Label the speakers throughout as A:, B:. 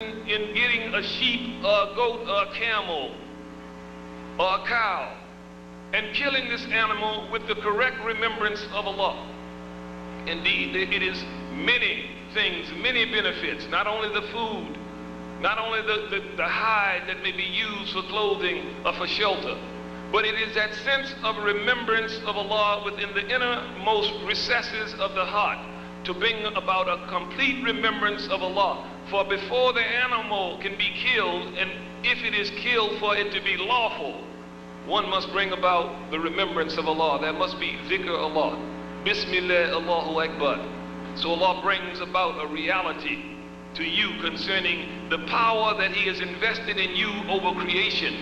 A: in getting a sheep, or a goat, or a camel, or a cow, and killing this animal with the correct remembrance of Allah. Indeed, it is many things, many benefits, not only the food, not only the hide that may be used for clothing or for shelter, but it is that sense of remembrance of Allah within the innermost recesses of the heart to bring about a complete remembrance of Allah. For before the animal can be killed, and if it is killed for it to be lawful, one must bring about the remembrance of Allah. There must be dhikr Allah. Bismillah, Allahu Akbar. So Allah brings about a reality to you concerning the power that He has invested in you over creation,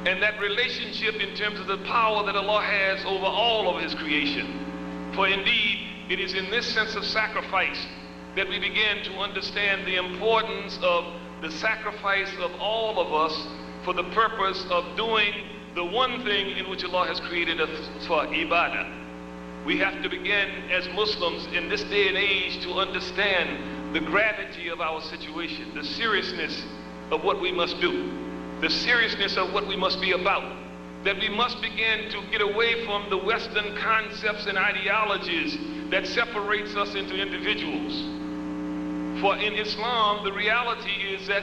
A: and that relationship in terms of the power that Allah has over all of His creation. For indeed, it is in this sense of sacrifice that we begin to understand the importance of the sacrifice of all of us for the purpose of doing the one thing in which Allah has created us for, ibadah. We have to begin as Muslims in this day and age to understand the gravity of our situation, the seriousness of what we must do, the seriousness of what we must be about, that we must begin to get away from the Western concepts and ideologies that separates us into individuals. For in Islam, the reality is that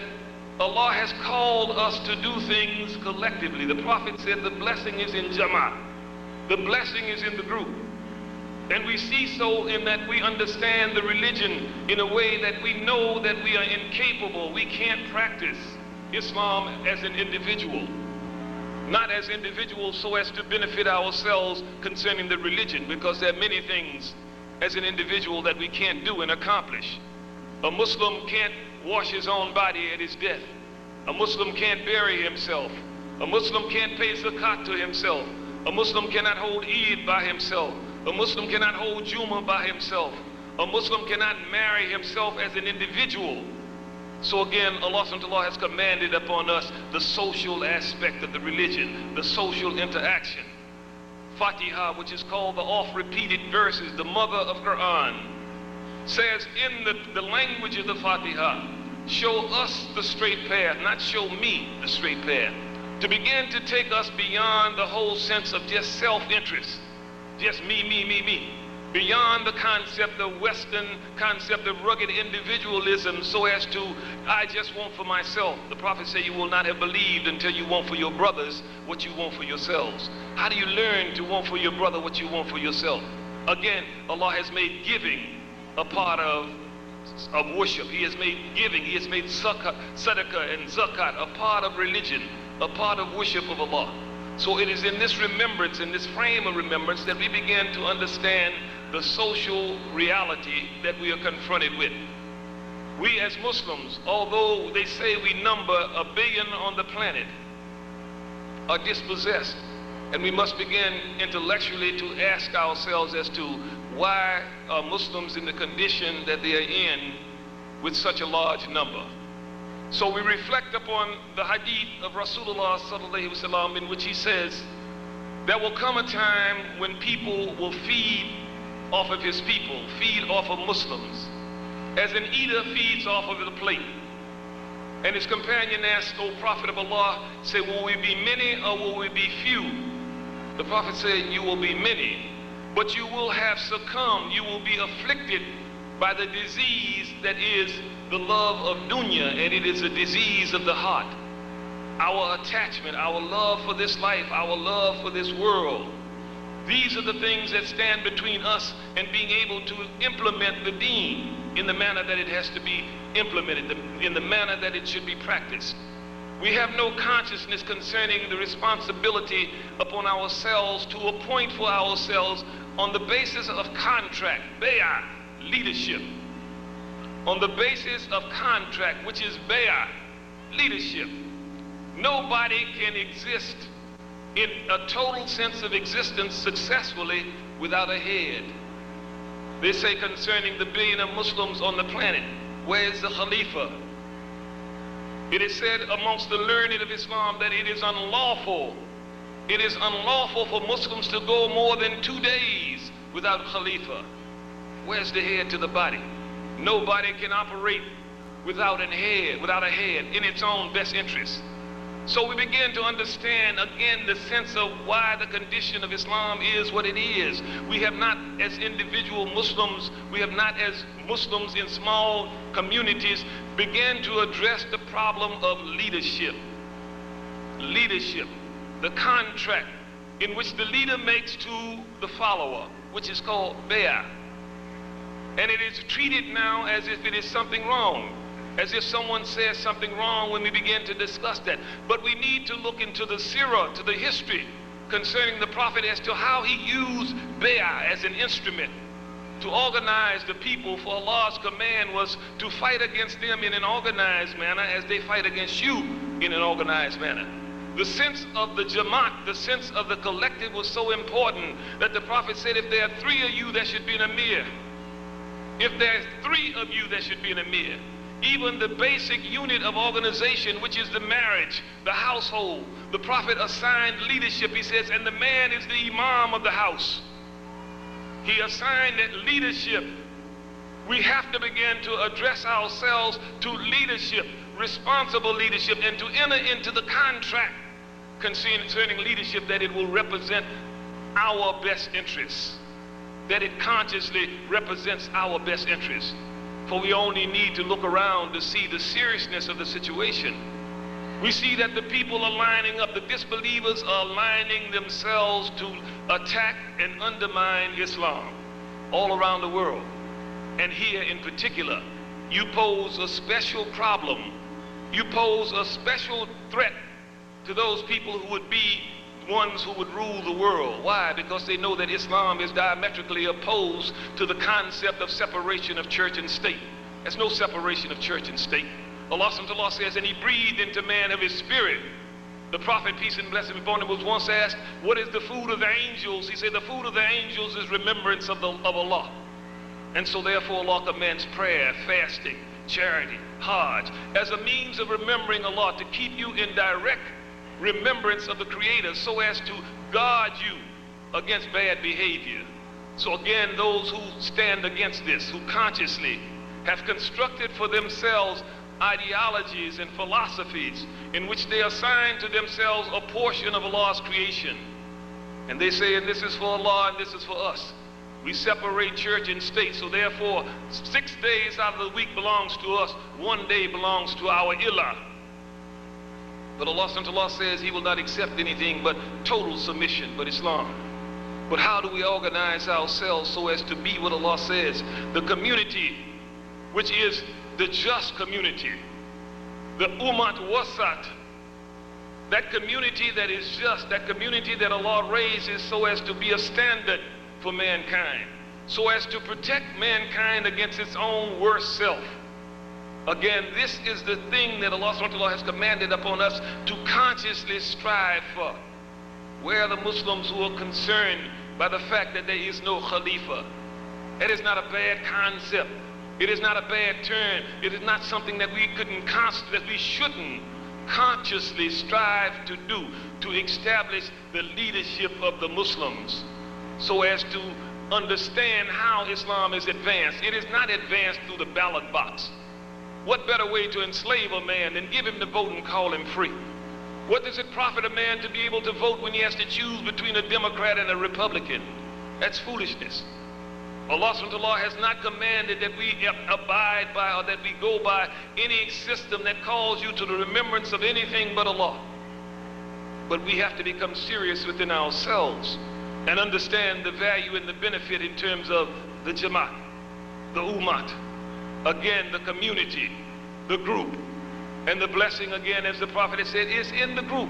A: Allah has called us to do things collectively. The Prophet said the blessing is in Jama'ah. The blessing is in the group. And we see so in that we understand the religion in a way that we know that we are incapable. We can't practice Islam as an individual. Not as individuals so as to benefit ourselves concerning the religion, because there are many things as an individual that we can't do and accomplish. A Muslim can't wash his own body at his death. A Muslim can't bury himself. A Muslim can't pay zakat to himself. A Muslim cannot hold Eid by himself. A Muslim cannot hold Jummah by himself. A Muslim cannot marry himself as an individual. So again, Allah subhanahu wa ta'ala has commanded upon us the social aspect of the religion, the social interaction. Fatiha, which is called the oft-repeated verses, the mother of Quran, says in the language of the Fatiha, show us the straight path, not show me the straight path. To begin to take us beyond the whole sense of just self-interest, just me, me, me, me. Beyond the concept of Western concept of rugged individualism so as to, I just want for myself. The Prophet said you will not have believed until you want for your brothers what you want for yourselves. How do you learn to want for your brother what you want for yourself? Again, Allah has made giving a part of worship. He has made giving, He has made sadaqah and zakat a part of religion, a part of worship of Allah. So it is in this remembrance, in this frame of remembrance, that we begin to understand the social reality that we are confronted with. We as Muslims, although they say we number 1 billion on the planet, are dispossessed. And we must begin intellectually to ask ourselves as to why are Muslims in the condition that they are in with such a large number. So we reflect upon the hadith of Rasulullah sallallahu alaihi wasallam, in which he says, there will come a time when people will feed off of his people, feed off of Muslims, as an eater feeds off of the plate. And his companion asked, O Prophet of Allah, say, will we be many or will we be few? The Prophet said, you will be many, but you will have succumbed, you will be afflicted by the disease that is the love of dunya, and it is a disease of the heart. Our attachment, our love for this life, our love for this world. These are the things that stand between us and being able to implement the deen in the manner that it has to be implemented, in the manner that it should be practiced. We have no consciousness concerning the responsibility upon ourselves to appoint for ourselves on the basis of contract, bay'ah, leadership. On the basis of contract, which is bay'ah, leadership. Nobody can exist in a total sense of existence successfully without a head. They say concerning the 1 billion of Muslims on the planet, where is the Khalifa? It is said amongst the learned of Islam that it is unlawful. It is unlawful for Muslims to go more than 2 days without Khalifa. Where's the head to the body? Nobody can operate without a head in its own best interest. So we begin to understand again the sense of why the condition of Islam is what it is. We have not, as individual Muslims, we have not, as Muslims in small communities, began to address the problem of leadership. Leadership, the contract in which the leader makes to the follower, which is called bay'ah. And it is treated now as if it is something wrong, as if someone says something wrong when we begin to discuss that. But we need to look into the seerah, to the history concerning the Prophet, as to how he used bay'ah as an instrument to organize the people, for Allah's command was to fight against them in an organized manner as they fight against you in an organized manner. The sense of the Jamaat, the sense of the collective, was so important that the Prophet said, if there are 3 of you, there should be an emir. If there's 3 of you, there should be an emir. Even the basic unit of organization, which is the marriage, the household, the Prophet assigned leadership. He says, and the man is the imam of the house. He assigned that leadership. We have to begin to address ourselves to leadership, responsible leadership, and to enter into the contract concerning leadership, that it will represent our best interests, that it consciously represents our best interests. For we only need to look around to see the seriousness of the situation. We see that the people are lining up, the disbelievers are aligning themselves to attack and undermine Islam all around the world. And here in particular, you pose a special problem. You pose a special threat to those people who would be ones who would rule the world. Why? Because they know that Islam is diametrically opposed to the concept of separation of church and state. There's no separation of church and state. Allah says, and he breathed into man of his spirit. The Prophet, peace and blessing be upon him, was once asked, what is the food of the angels? He said, the food of the angels is remembrance of Allah. And so therefore Allah commands prayer, fasting, charity, Hajj, as a means of remembering Allah, to keep you in direct remembrance of the Creator, so as to guard you against bad behavior. So again, those who stand against this, who consciously have constructed for themselves ideologies and philosophies in which they assign to themselves a portion of Allah's creation, and they say, and this is for Allah and this is for us. We separate church and state, so therefore 6 days out of the week belongs to us, 1 day belongs to our ilah. But Allah says he will not accept anything but total submission, but Islam. But how do we organize ourselves so as to be what Allah says? The community, which is the just community, the Ummat Wasat, that community that is just, that community that Allah raises so as to be a standard for mankind, so as to protect mankind against its own worst self. Again, this is the thing that Allah has commanded upon us to consciously strive for. Where are the Muslims who are concerned by the fact that there is no Khalifa? That is not a bad concept. It is not a bad term. It is not something that we shouldn't consciously strive to do, to establish the leadership of the Muslims, so as to understand how Islam is advanced. It is not advanced through the ballot box. What better way to enslave a man than give him the vote and call him free? What does it profit a man to be able to vote when he has to choose between a Democrat and a Republican? That's foolishness. Allah has not commanded that we abide by, or that we go by any system that calls you to the remembrance of anything but Allah. But we have to become serious within ourselves and understand the value and the benefit in terms of the Jamaat, the Ummat, again the community, the group, and the blessing, again, as the Prophet has said, is in the group.